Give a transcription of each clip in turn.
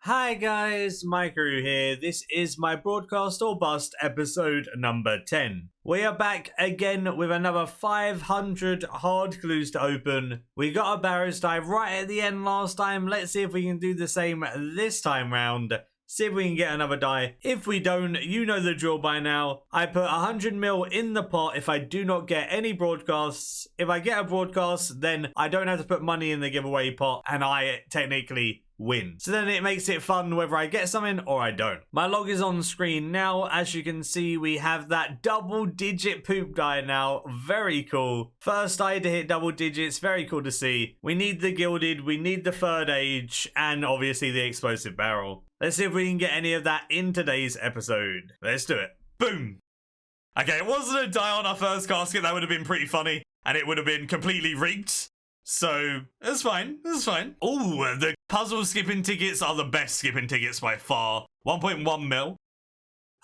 Hi guys, Maikeru here. This is my broadcast or bust episode number 10. We are back again with another 500 hard clues to open. We got a Barrows dive right at the end last time. Let's see if we can do the same this time round. See if we can get another die. If we don't, you know the drill by now. I put 100 mil in the pot if I do not get any broadcasts. If I get a broadcast, then I don't have to put money in the giveaway pot and I technically win. So then it makes it fun whether I get something or I don't. My log is on screen now. As you can see, we have that double digit poop die now. Very cool. First die to hit double digits. Very cool to see. We need the gilded, we need the third age, and obviously the explosive barrel. Let's see if we can get any of that in today's episode. Let's do it. Boom. Okay, it wasn't a die on our first casket. That would have been pretty funny. And it would have been completely rigged. So, it's fine. It's fine. Oh, the puzzle skipping tickets are the best skipping tickets by far. 1.1 mil.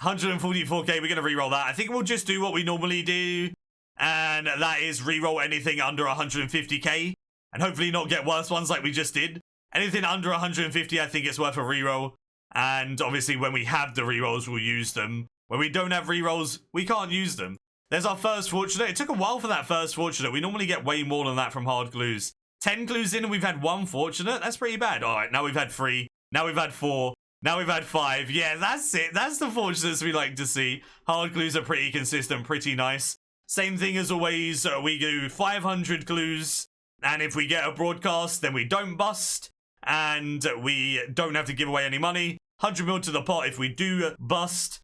144k. We're going to reroll that. I think we'll just do what we normally do. And that is reroll anything under 150k. And hopefully not get worse ones like we just did. Anything under 150, I think it's worth a reroll. And obviously when we have the rerolls, we'll use them. When we don't have rerolls, we can't use them. There's our first fortunate. It took a while for that first fortunate. We normally get way more than that from hard clues. 10 clues in and we've had one fortunate. That's pretty bad. All right, now we've had 3. Now we've had 4. Now we've had 5. Yeah, that's it. That's the fortunates we like to see. Hard clues are pretty consistent, pretty nice. Same thing as always. We do 500 clues. And if we get a broadcast, then we don't bust. And we don't have to give away any money. 100 mil to the pot if we do bust.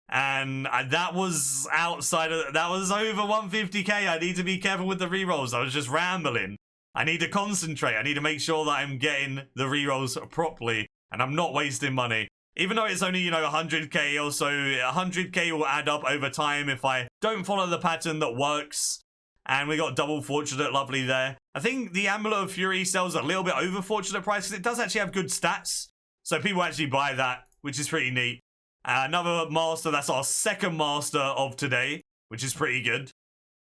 And that was outside of that was over 150k. I need to be careful with the rerolls. I was just rambling. I need to concentrate. I need to make sure that I'm getting the rerolls properly and I'm not wasting money. Even though it's only, 100k or so, 100k will add up over time if I don't follow the pattern that works. And we got double fortunate, lovely there. I think the Amulet of Fury sells a little bit over fortunate price because it does actually have good stats. So people actually buy that, which is pretty neat. Another master, that's our second master of today, which is pretty good.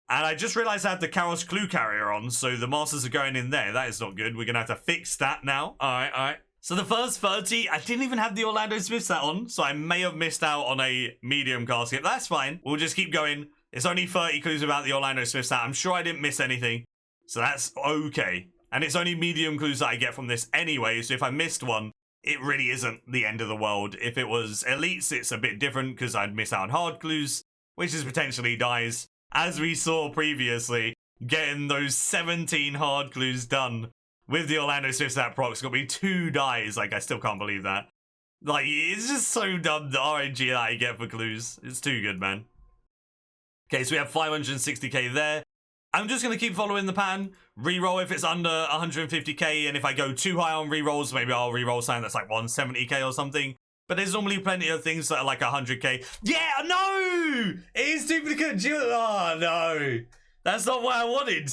And I just realized I had the Karos Clue Carrier on, so the masters are going in there. That is not good. We're going to have to fix that now. All right. So the first 30, I didn't even have the Orlando Smith stat on, so I may have missed out on a medium casket. That's fine. We'll just keep going. It's only 30 clues without the Orlando Smith stat. I'm sure I didn't miss anything, so that's okay. And it's only medium clues that I get from this anyway, so if I missed one, it really isn't the end of the world. If it was elites, it's a bit different because I'd miss out on hard clues, which is potentially dies. As we saw previously, getting those 17 hard clues done with the Orlando Smith stat procs got me 2 dies. Like, I still can't believe that. Like, it's just so dumb, the RNG that I get for clues. It's too good, man. Okay, so we have 560k there. I'm just going to keep following the pattern. Reroll if it's under 150k, and if I go too high on rerolls, maybe I'll reroll something that's like 170k or something. But there's normally plenty of things that are like 100k. Yeah, no! It is duplicate jewel. Oh, no. That's not what I wanted.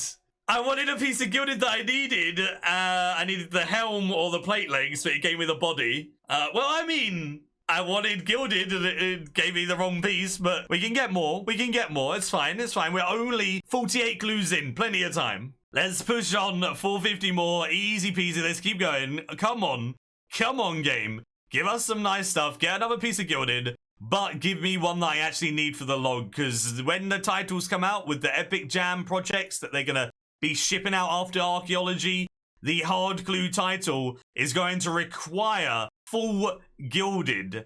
I wanted a piece of gilded that I needed. I needed the helm or the plate legs, but it gave me the body. Well, I mean, I wanted gilded and it gave me the wrong piece, but we can get more. We can get more. It's fine. It's fine. We're only 48 clues in. Plenty of time. Let's push on 450 more. Easy peasy. Let's keep going. Come on. Come on, game. Give us some nice stuff. Get another piece of gilded. But give me one that I actually need for the log. Because when the titles come out with the Epic Jam projects that they're going to be shipping out after archaeology, the hard clue title is going to require full gilded.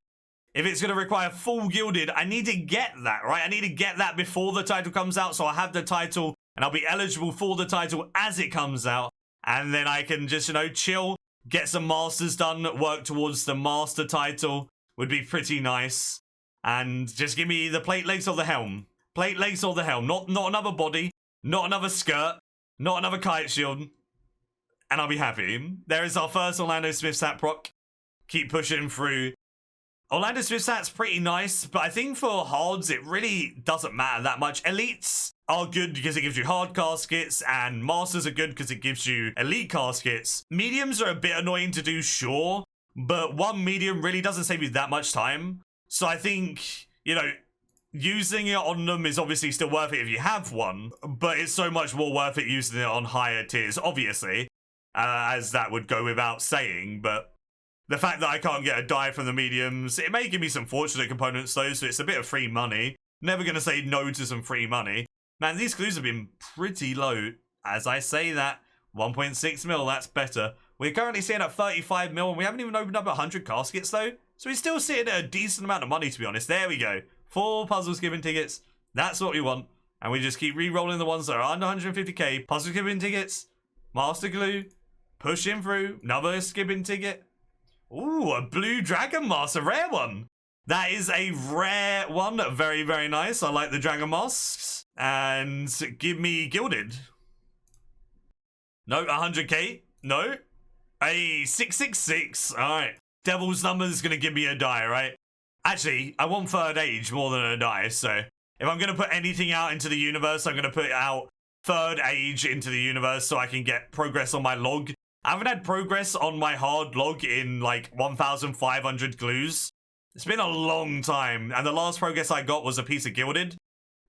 If it's going to require full gilded, I need to get that, right? I need to get that before the title comes out, so I have the title and I'll be eligible for the title as it comes out. And then I can just, chill, get some masters done, work towards the master title would be pretty nice. And just give me the plate legs or the helm. Plate legs or the helm. Not another body, not another skirt, not another kite shield. And I'll be happy. There is our first Orlando Smith stat proc. Keep pushing through. Orlando Smith stat's pretty nice, but I think for hards, it really doesn't matter that much. Elites are good because it gives you hard caskets, and masters are good because it gives you elite caskets. Mediums are a bit annoying to do, sure, but one medium really doesn't save you that much time. So I think, using it on them is obviously still worth it if you have one, but it's so much more worth it using it on higher tiers, obviously, as that would go without saying, but The fact that I can't get a die from the mediums, it may give me some fortunate components though, so it's a bit of free money. Never going to say no to some free money. Man, these clues have been pretty low. As I say that, 1.6 mil, that's better. We're currently sitting at 35 mil, and we haven't even opened up 100 caskets though. So we're still sitting at a decent amount of money, to be honest. There we go. 4 puzzle skipping tickets. That's what we want. And we just keep re-rolling the ones that are under 150k. Puzzle skipping tickets. Master clue. Pushing through. Another skipping ticket. Ooh, a blue dragon mask. A rare one. That is a rare one. Very, very nice. I like the dragon masks. And give me gilded. No, 100k. No. Hey, 666. All right. Devil's number is going to give me a die, right? Actually, I want third age more than a die, so if I'm going to put anything out into the universe, I'm going to put out third age into the universe so I can get progress on my log. I haven't had progress on my hard log in like 1,500 clues. It's been a long time, and the last progress I got was a piece of gilded,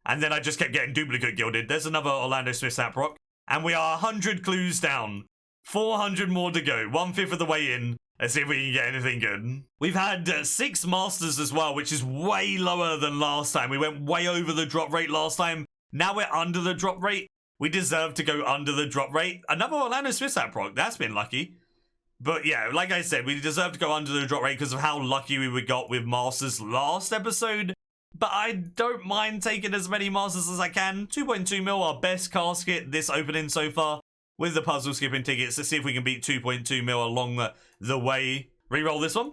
and then I just kept getting duplicate gilded. There's another Orlando Smith Sap Rock, and we are 100 clues down. 400 more to go, 1/5 of the way in. Let's see if we can get anything good. We've had 6 masters as well, which is way lower than last time. We went way over the drop rate last time. Now we're under the drop rate. We deserve to go under the drop rate. Another Orlando Smith Sap Rock. That's been lucky. But yeah, like I said, we deserve to go under the drop rate because of how lucky we got with masters last episode. But I don't mind taking as many masters as I can. 2.2 mil, our best casket this opening so far. With the puzzle skipping tickets, let's see if we can beat 2.2 mil along the way. Reroll this one.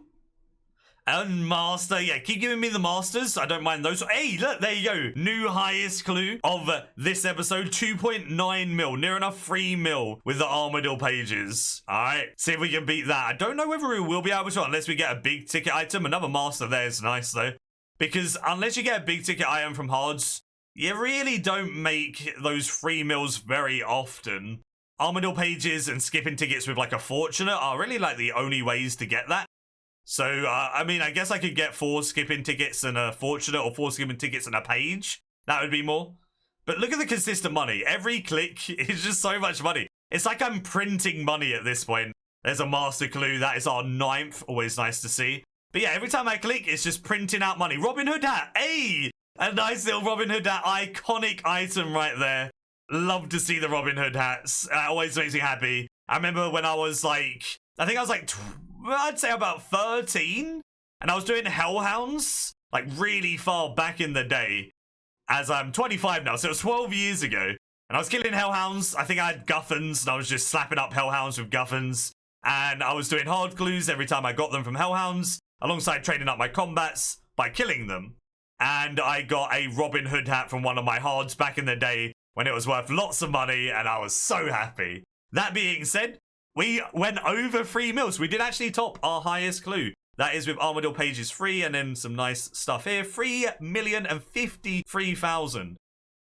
And master, yeah, keep giving me the masters. I don't mind those. Hey, look, there you go. New highest clue of this episode, 2.9 mil. Near enough 3 mil with the Armadillo pages. All right, see if we can beat that. I don't know whether we will be able to unless we get a big ticket item. Another master there is nice, though. Because unless you get a big ticket item from hards, you really don't make those 3 mils very often. Armadillo pages and skipping tickets with like a fortunate are really like the only ways to get that. So, I mean, I guess I could get 4 skipping tickets and a fortunate or 4 skipping tickets and a page. That would be more. But look at the consistent money. Every click is just so much money. It's like I'm printing money at this point. There's a master clue. That is our 9th. Always nice to see. But yeah, every time I click, it's just printing out money. Robin Hood hat. Hey, a nice little Robin Hood hat. Iconic item right there. Love to see the Robin Hood hats. Always makes me happy. I remember when I was like, I think I was like, I'd say about 13. And I was doing Hellhounds, like really far back in the day. As I'm 25 now, so it was 12 years ago. And I was killing Hellhounds. I think I had Guffins, and I was just slapping up Hellhounds with Guffins. And I was doing hard clues every time I got them from Hellhounds, alongside training up my combats by killing them. And I got a Robin Hood hat from one of my hards back in the day, when it was worth lots of money, and I was so happy. That being said, we went over 3 mils. We did actually top our highest clue. That is with Armadillo pages 3, and then some nice stuff here. 3,053,000.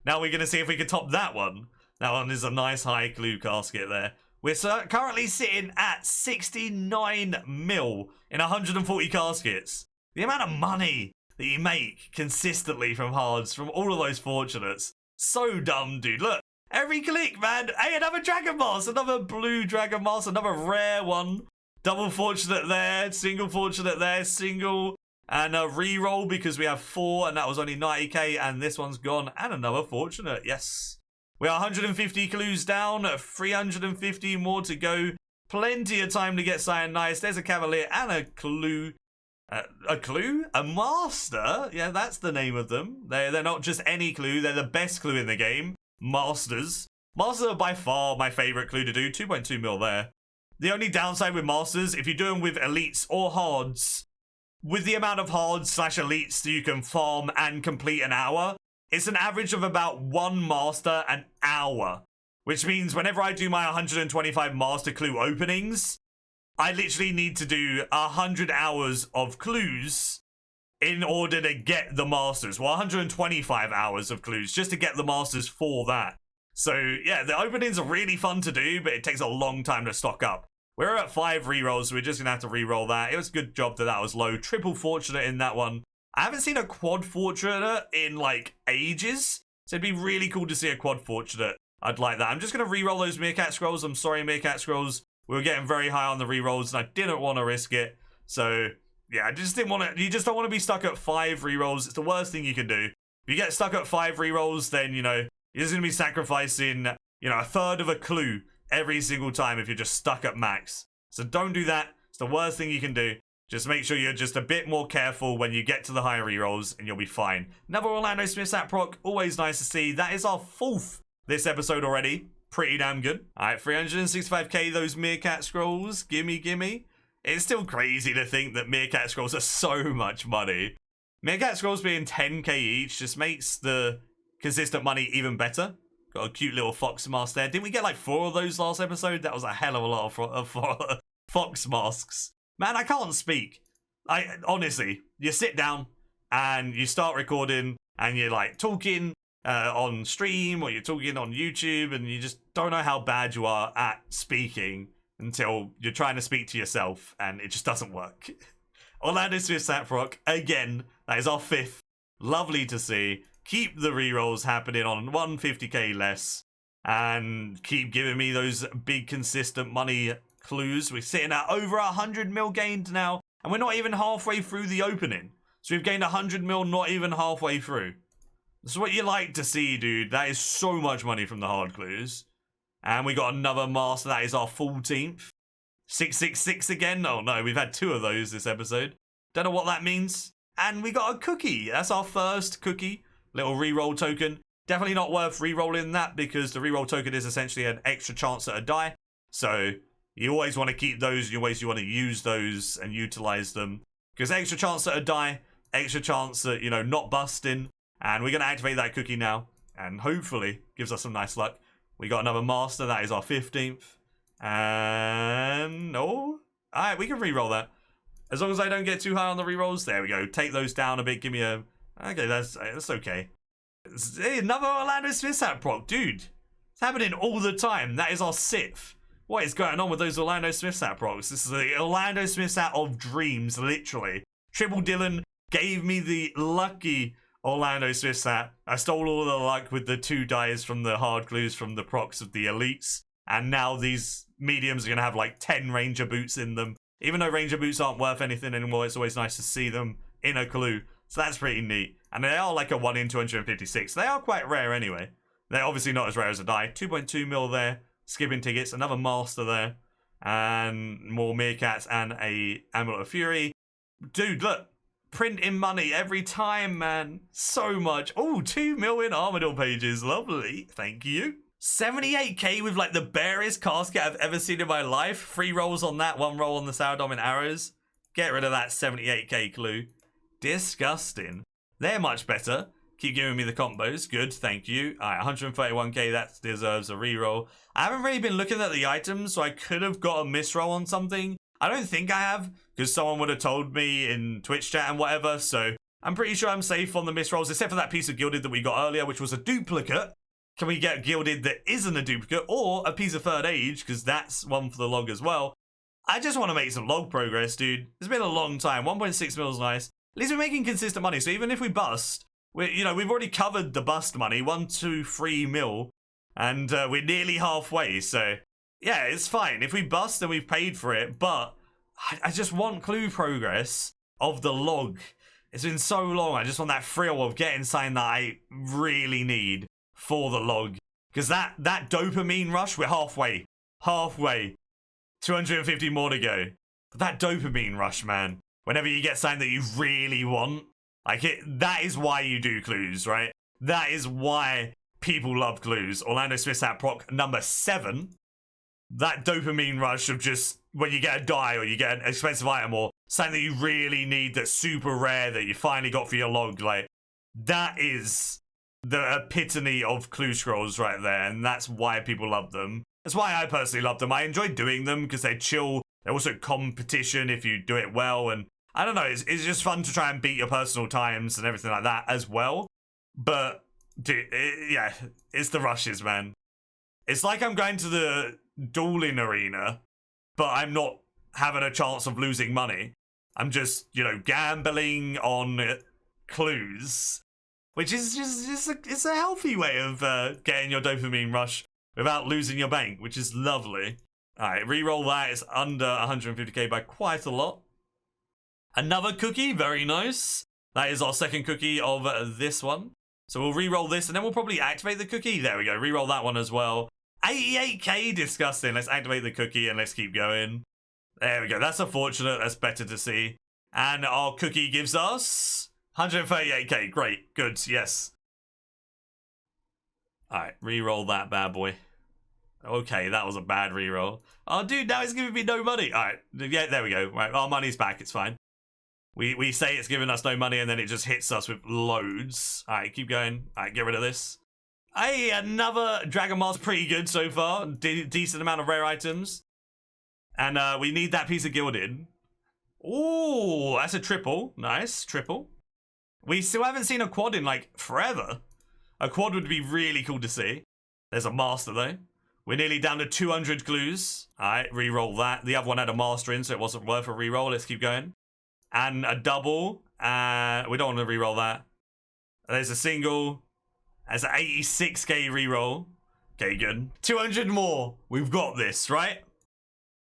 Now we're going to see if we can top that one. That one is a nice high clue casket there. We're currently sitting at 69 mil in 140 caskets. The amount of money that you make consistently from hards, from all of those fortunates. So dumb, dude. Look, every click, man. Hey, another dragon mask, another blue dragon mask, another rare one. Double fortunate there, single fortunate there, single, and a reroll because we have 4, and that was only 90k, and this one's gone, and another fortunate. Yes, we are 150 clues down, 350 more to go. Plenty of time to get something nice. There's a cavalier and a clue. A clue? A master? Yeah, that's the name of them. They're not just any clue, they're the best clue in the game. Masters. Masters are by far my favourite clue to do. 2.2 mil there. The only downside with masters, if you're doing with elites or hards, with the amount of hards / elites that you can farm and complete an hour, it's an average of about 1 master an hour. Which means whenever I do my 125 master clue openings, I literally need to do 100 hours of clues in order to get the masters. Well, 125 hours of clues just to get the masters for that. So yeah, the openings are really fun to do, but it takes a long time to stock up. We're at 5 rerolls, so we're just gonna have to reroll that. It was a good job that was low. Triple fortunate in that one. I haven't seen a quad fortunate in like ages, so it'd be really cool to see a quad fortunate. I'd like that. I'm just gonna reroll those Meerkat scrolls. I'm sorry, Meerkat scrolls. We were getting very high on the rerolls, and I didn't want to risk it. So yeah, I just didn't want to. You just don't want to be stuck at 5 rerolls. It's the worst thing you can do. If you get stuck at 5 rerolls, then you're just gonna be sacrificing a third of a clue every single time if you're just stuck at max. So don't do that. It's the worst thing you can do. Just make sure you're just a bit more careful when you get to the higher rerolls, and you'll be fine. Another Orlando Smith stat proc, always nice to see. That is our 4th this episode already. Pretty damn good. All right, 365k, those Meerkat scrolls. Gimme. It's still crazy to think that Meerkat scrolls are so much money. Meerkat scrolls being 10k each just makes the consistent money even better. Got a cute little fox mask there. Didn't we get like 4 of those last episode? That was a hell of a lot of fox masks. Man, I can't speak. Honestly, you sit down and you start recording and you're like talking on stream or you're talking on YouTube and you just don't know how bad you are at speaking until you're trying to speak to yourself and it just doesn't work. Orlando Smith stat proc, again, that is our 5th. Lovely to see. Keep the rerolls happening on 150k less and keep giving me those big consistent money clues. We're sitting at over 100 mil gained now, and we're not even halfway through the opening. So we've gained 100 mil not even halfway through. That's what you like to see, dude. That is so much money from the hard clues. And we got another master. That is our 14th. 666 again. Oh no, we've had 2 of those this episode. Don't know what that means. And we got a cookie. That's our first cookie. Little reroll token. Definitely not worth rerolling that because the reroll token is essentially an extra chance at a die. So you always want to keep those. You always want to use those and utilize them because extra chance at a die, extra chance at not busting. And we're gonna activate that cookie now, and hopefully gives us some nice luck. We got another master. That is our 15th. And all right, we can reroll that as long as I don't get too high on the rerolls. There we go. Take those down a bit. Give me a. Okay, that's okay. Hey, another Orlando Smith stat proc, dude. It's happening all the time. That is our 6th. What is going on with those Orlando Smith stat procs? This is the Orlando Smith stat of dreams, literally. Triple Dylan gave me the lucky Orlando Smith stat. I stole all the luck with the 2 dies from the hard clues from the procs of the elites. And now these mediums are going to have like 10 Ranger boots in them. Even though Ranger boots aren't worth anything anymore, it's always nice to see them in a clue. So that's pretty neat. And they are like a 1 in 256. They are quite rare anyway. They're obviously not as rare as a die. 2.2 mil there. Skipping tickets. Another master there. And more meerkats and a Amulet of Fury. Dude, look. Printing money every time, man. So much. Oh, 2 million Armadillo pages. Lovely. Thank you. 78k with like the barest casket I've ever seen in my life. 3 rolls on that. 1 roll on the Saurodom arrows. Get rid of that 78k clue. Disgusting. They're much better. Keep giving me the combos. Good, thank you. All right, 131k, that deserves a reroll. I haven't really been looking at the items, so I could have got a misroll on something. I don't think I have, because someone would have told me in Twitch chat and whatever, so I'm pretty sure I'm safe on the misrolls, except for that piece of Gilded that we got earlier, which was a duplicate. Can we get Gilded that isn't a duplicate, or a piece of Third Age, because that's one for the log as well. I just want to make some log progress, dude. It's been a long time. 1.6 mil is nice. At least we're making consistent money, so even if we bust, we've already covered the bust money, 1, 2, 3 mil, and we're nearly halfway, so yeah, it's fine. If we bust, then we've paid for it, but I just want clue progress of the log. It's been so long, I just want that thrill of getting something that I really need for the log, because that dopamine rush, we're halfway, 250 more to go, but that dopamine rush, man. Whenever you get something that you really want, that is why you do clues, right? That is why people love clues. Orlando Smith stat proc number 7. That dopamine rush of just when you get a die or you get an expensive item or something that you really need that's super rare that you finally got for your log, like, that is the epitome of clue scrolls right there, and that's why people love them. That's why I personally love them. I enjoy doing them because they're chill. They're also competition if you do it well, and I don't know, it's just fun to try and beat your personal times and everything like that as well. But, dude, yeah, it's the rushes, man. It's like I'm going to the dueling arena, but I'm not having a chance of losing money. I'm just, gambling on clues, which is it's a healthy way of getting your dopamine rush without losing your bank, which is lovely. All right, reroll that. It's under 150k by quite a lot. Another cookie, very nice. That is our second cookie of this one. So we'll re-roll this, and then we'll probably activate the cookie. There we go, re-roll that one as well. 88k, disgusting. Let's activate the cookie, and let's keep going. There we go, that's unfortunate, that's better to see. And our cookie gives us 138k, great, good, yes. Alright, re-roll that bad boy. Okay, that was a bad re-roll. Oh, dude, now it's giving me no money. Alright, yeah, there we go. Right, our money's back, it's fine. We say it's giving us no money, and then it just hits us with loads. Alright, keep going. Alright, get rid of this. Hey, another Dragon Mask, pretty good so far. Decent amount of rare items. And we need that piece of gilded. Ooh, that's a triple. Nice, triple. We still haven't seen a quad in, like, forever. A quad would be really cool to see. There's a master, though. We're nearly down to 200 clues. Alright, re-roll that. The other one had a master in, so it wasn't worth a re-roll. Let's keep going. And a double. We don't want to re-roll that. There's a single. There's an 86k re-roll. Okay, good. 200 more. We've got this, right?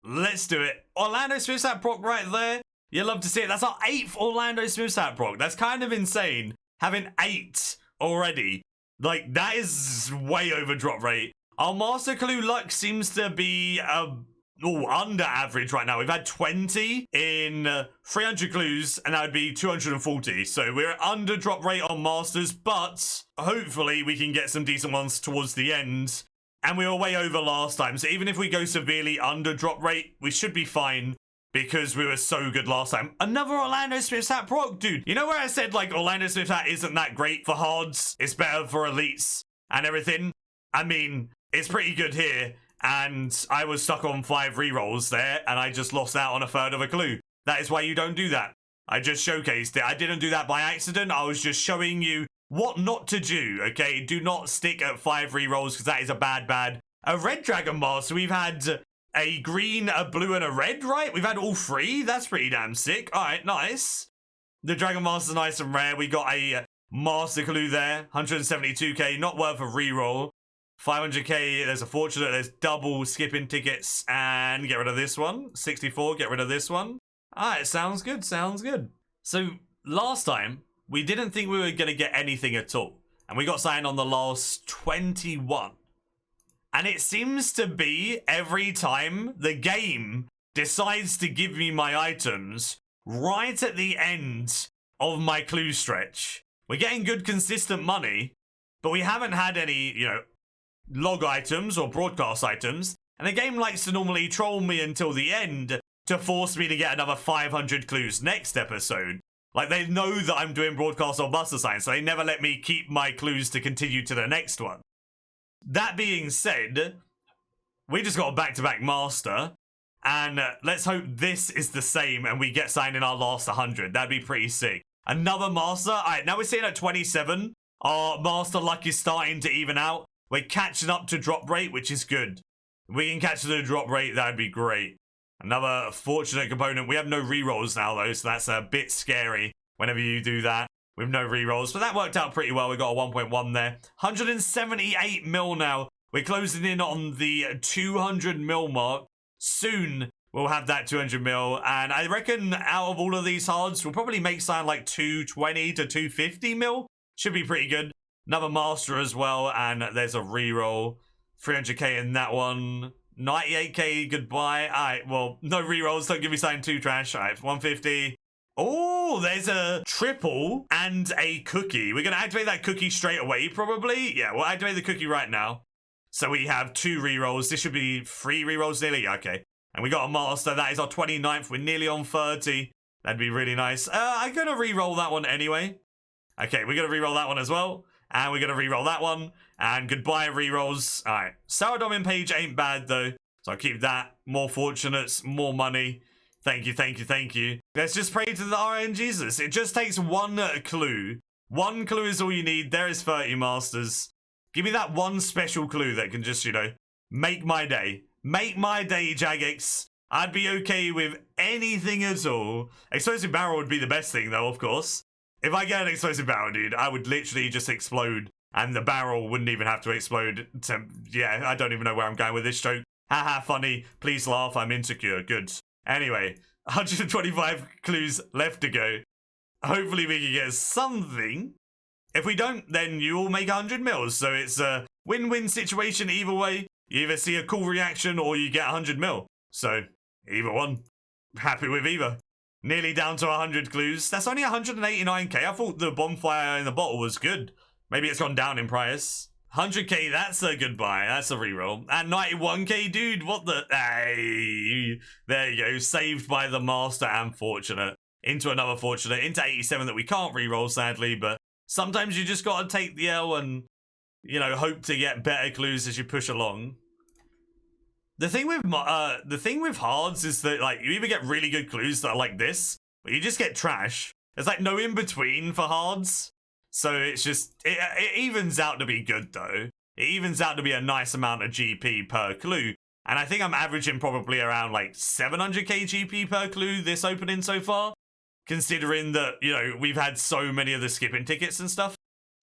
Let's do it. Orlando Smithsat proc right there. You'll love to see it. That's our 8th Orlando Smithsat proc. That's kind of insane. Having 8 already. Like, that is way over drop rate. Our Master Clue luck seems to be under average right now. We've had 20 in 300 clues, and that would be 240. So we're under drop rate on Masters, but hopefully we can get some decent ones towards the end. And we were way over last time, so even if we go severely under drop rate, we should be fine because we were so good last time. Another Orlando Smith's Hat proc, dude. You know where I said, like, Orlando Smith's Hat isn't that great for hards? It's better for elites and everything. I mean, it's pretty good here, and I was stuck on 5 rerolls there, and I just lost out on a third of a clue. That is why you don't do that. I just showcased it. I didn't do that by accident. I was just showing you what not to do, okay? Do not stick at 5 rerolls, because that is a bad. A red Dragon Mask, so we've had a green, a blue, and a red, right? We've had all 3. That's pretty damn sick. All right, nice. The Dragon Mask is nice and rare. We got a Master Clue there, 172k, not worth a reroll. 500k, there's a fortunate, there's double skipping tickets, and get rid of this one. 64, get rid of this one. Alright, sounds good, sounds good. So, last time, we didn't think we were going to get anything at all. And we got signed on the last 21. And it seems to be every time the game decides to give me my items right at the end of my clue stretch. We're getting good, consistent money, but we haven't had any, you know, log items or broadcast items, and the game likes to normally troll me until the end to force me to get another 500 clues next episode. Like, they know that I'm doing broadcast or buster science, so they never let me keep my clues to continue to the next one. That being said, we just got a back-to-back master, and let's hope this is the same and we get signed in our last 100. That'd be pretty sick. Another master. Alright, now we're sitting at 27. Our master luck is starting to even out. We're catching up to drop rate, which is good. If we can catch the drop rate, that'd be great. Another fortunate component. We have no rerolls now, though, so that's a bit scary whenever you do that with no rerolls. But that worked out pretty well. We got a 1.1 there. 178 mil now. We're closing in on the 200 mil mark. Soon, we'll have that 200 mil. And I reckon out of all of these hards, we'll probably make something like 220 to 250 mil. Should be pretty good. Another master as well, and there's a reroll. 300k in that one. 98k, goodbye. Alright, well, no rerolls, don't give me something too trash. Alright, 150. Oh, there's a triple and a cookie. We're going to activate that cookie straight away, probably. Yeah, we'll activate the cookie right now. So we have 2 rerolls. This should be 3 rerolls nearly. Okay. And we got a master. That is our 29th. We're nearly on 30. That'd be really nice. I'm going to reroll that one anyway. Okay, we're going to reroll that one as well. And we're going to reroll that one. And goodbye, rerolls. Alright. Sourdomin page ain't bad, though. So I'll keep that. More fortunates, more money. Thank you, thank you, thank you. Let's just pray to the RN Jesus. It just takes one clue. One clue is all you need. There is 30 masters. Give me that one special clue that can just, you know, make my day. Make my day, Jagex. I'd be okay with anything at all. Explosive barrel would be the best thing, though, of course. If I get an explosive barrel, dude, I would literally just explode. And the barrel wouldn't even have to explode. Yeah, I don't even know where I'm going with this joke. Haha, funny. Please laugh. I'm insecure. Good. Anyway, 125 clues left to go. Hopefully we can get something. If we don't, then you all make 100 mils. So it's a win-win situation either way. You either see a cool reaction or you get 100 mil. So either one. Happy with either. Nearly down to 100 clues. That's only 189k. I thought the bonfire in the bottle was good. Maybe it's gone down in price. 100k, that's a good buy. That's a reroll. And 91k, dude, what the... Hey, there you go. Saved by the master and fortunate. Into another fortunate. Into 87 that we can't reroll, sadly. But sometimes you just got to take the L and, you know, hope to get better clues as you push along. The thing with hards is that, like, you either get really good clues that are like this, or you just get trash. There's like no in between for hards, so it's just it evens out to be good though. It evens out to be a nice amount of GP per clue, and I think I'm averaging probably around like 700k GP per clue this opening so far, considering that, you know, we've had so many of the skipping tickets and stuff.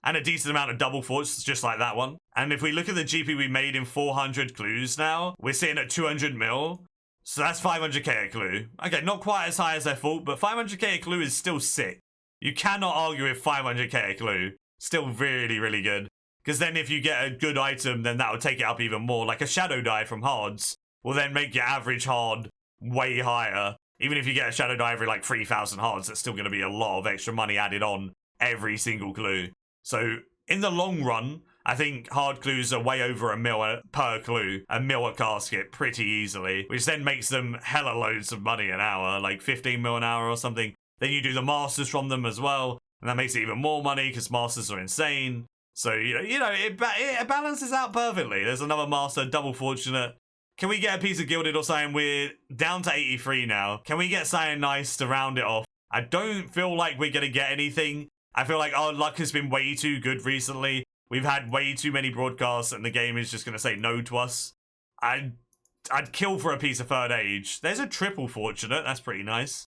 And a decent amount of double forts, just like that one. And if we look at the GP we made in 400 clues now, we're sitting at 200 mil. So that's 500k a clue. Okay, not quite as high as I thought, but 500k a clue is still sick. You cannot argue with 500k a clue. Still really, really good. Because then if you get a good item, then that will take it up even more. Like a shadow die from hards will then make your average hard way higher. Even if you get a shadow die every like 3,000 hards, that's still going to be a lot of extra money added on every single clue. So in the long run, I think hard clues are way over a mil per clue, a mil a casket pretty easily, which then makes them hella loads of money an hour, like 15 mil an hour or something. Then you do the masters from them as well, and that makes it even more money because masters are insane. So, you know, it balances out perfectly. There's another master, double fortunate. Can we get a piece of gilded or something? We're down to 83 now. Can we get something nice to round it off? I don't feel like we're going to get anything. I feel like our luck has been way too good recently. We've had way too many broadcasts and the game is just going to say no to us. I'd kill for a piece of third age. There's a triple fortunate. That's pretty nice.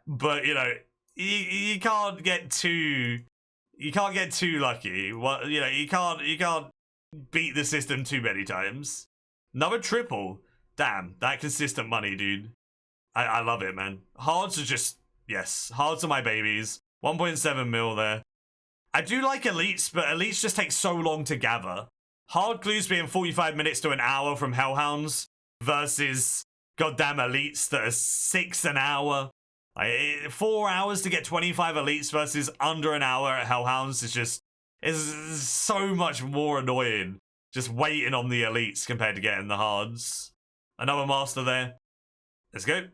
But, you know, you can't get too... You can't get too lucky. Well, you know, you can't beat the system too many times. Another triple. Damn, that consistent money, dude. I love it, man. Hards are just... Yes, hards are my babies. 1.7 mil there. I do like elites, but elites just take so long to gather. Hard clues being 45 minutes to an hour from hellhounds versus goddamn elites that are 6 an hour. Like, 4 hours to get 25 elites versus under an hour at hellhounds is so much more annoying. Just waiting on the elites compared to getting the hards. Another master there. Let's go.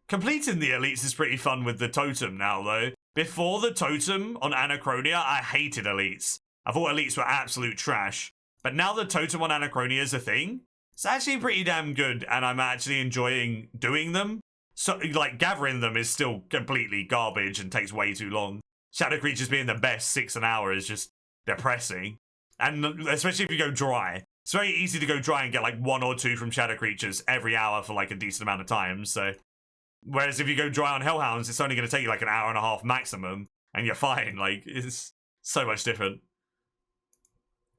Completing the elites is pretty fun with the totem now, though. Before the totem on Anachronia, I hated elites. I thought elites were absolute trash. But now the totem on Anachronia is a thing, it's actually pretty damn good, and I'm actually enjoying doing them. So, like, gathering them is still completely garbage and takes way too long. Shadow creatures being the best 6 an hour is just depressing. And especially if you go dry. It's very easy to go dry and get like 1 or 2 from shadow creatures every hour for like a decent amount of time, so... Whereas if you go dry on Hellhounds, it's only going to take you like an hour and a half maximum, and you're fine. Like, it's so much different.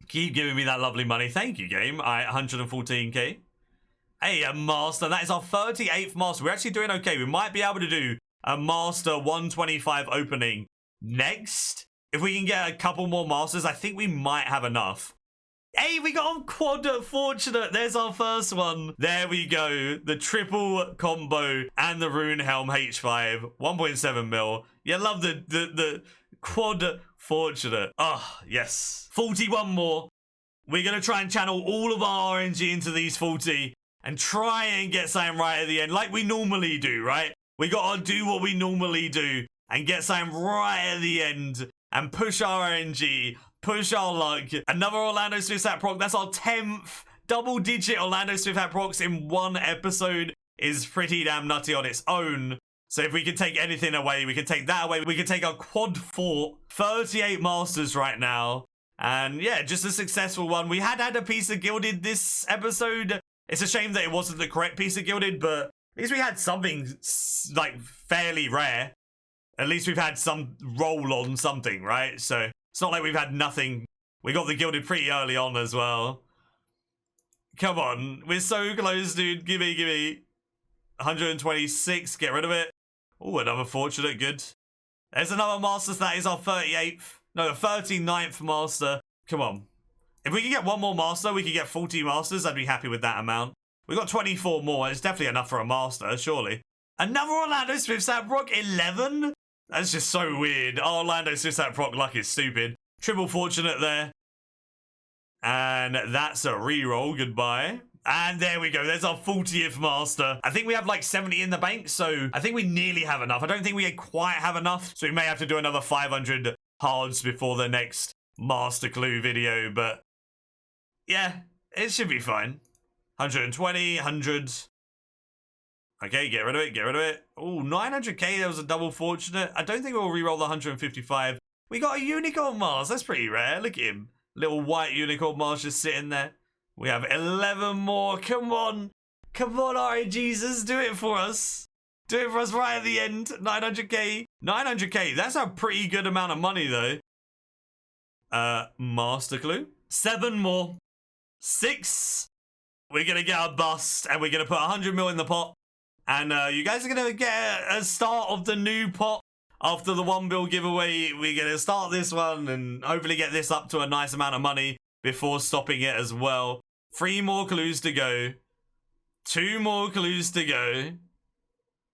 Keep giving me that lovely money. Thank you, game. 114k. Hey, a master. That is our 38th master. We're actually doing okay. We might be able to do a master 125 opening next. If we can get a couple more masters, I think we might have enough. Hey, we got a quad fortunate. There's our first one. There we go. The triple combo and the Rune Helm H5. 1.7 mil. You love the quad fortunate. Oh, yes. 41 more. We're going to try and channel all of our RNG into these 40 and try and get something right at the end, like we normally do, right? We got to do what we normally do and get something right at the end and push our RNG. Push our luck. Another Orlando Swift hat proc. That's our 10th double-digit Orlando Swift hat procs in one episode. Is pretty damn nutty on its own. So if we can take anything away, we can take that away. We can take our quad fort. 38 masters right now. And yeah, just a successful one. We had a piece of gilded this episode. It's a shame that it wasn't the correct piece of gilded, but at least we had something like fairly rare. At least we've had some roll on something, right? So it's not like we've had nothing. We got the gilded pretty early on as well. Come on. We're so close, dude. Gimme. 126. Get rid of it. Oh, another fortunate. Good. There's another master. So that is our 38th. No, the 39th master. Come on. If we can get one more master, we can get 40 masters. I'd be happy with that amount. We got 24 more. It's definitely enough for a master, surely. Another Orlando Smith-Sap Proc, 11? That's just so weird. Oh, Orlando Smith-Sap Proc luck is stupid. Triple fortunate there. And that's a reroll. Goodbye. And there we go. There's our 40th master. I think we have like 70 in the bank, so I think we nearly have enough. I don't think we quite have enough, so we may have to do another 500 hards before the next master clue video, but yeah, it should be fine. 120, 100. Okay, get rid of it, get rid of it. Oh, 900k, that was a double fortunate. I don't think we'll reroll the 155. We got a unicorn Mars. That's pretty rare. Look at him. Little white unicorn Mars just sitting there. We have 11 more. Come on. Come on, Ari Jesus. Do it for us. Do it for us right at the end. 900k. 900k. That's a pretty good amount of money, though. Master clue. 7 more. 6. We're going to get a bust, and we're going to put 100 mil in the pot. And you guys are going to get a start of the new pot. After the 1 bill giveaway, we're going to start this one and hopefully get this up to a nice amount of money before stopping it as well. 3 more clues to go. 2 more clues to go.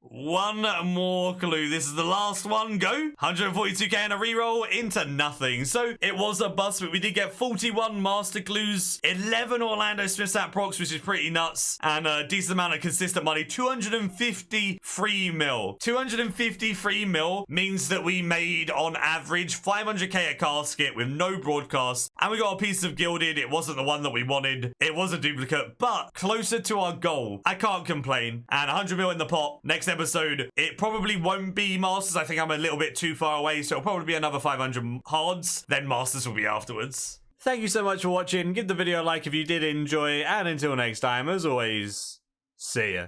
1 more clue. This is the last one. Go. 142k and a reroll into nothing. So it was a bust, but we did get 41 master clues, 11 Orlando Smith-Sap Procs, which is pretty nuts, and a decent amount of consistent money. 253 mil. 253 mil means that we made on average 500k a casket with no broadcast, and we got a piece of gilded. It wasn't the one that we wanted. It was a duplicate, but closer to our goal. I can't complain. And 100 mil in the pot. Next episode, it probably won't be masters. I think I'm a little bit too far away, so it'll probably be another 500 hards. Then masters will be afterwards. Thank you so much for watching. Give the video a like if you did enjoy, and until next time, as always, see ya.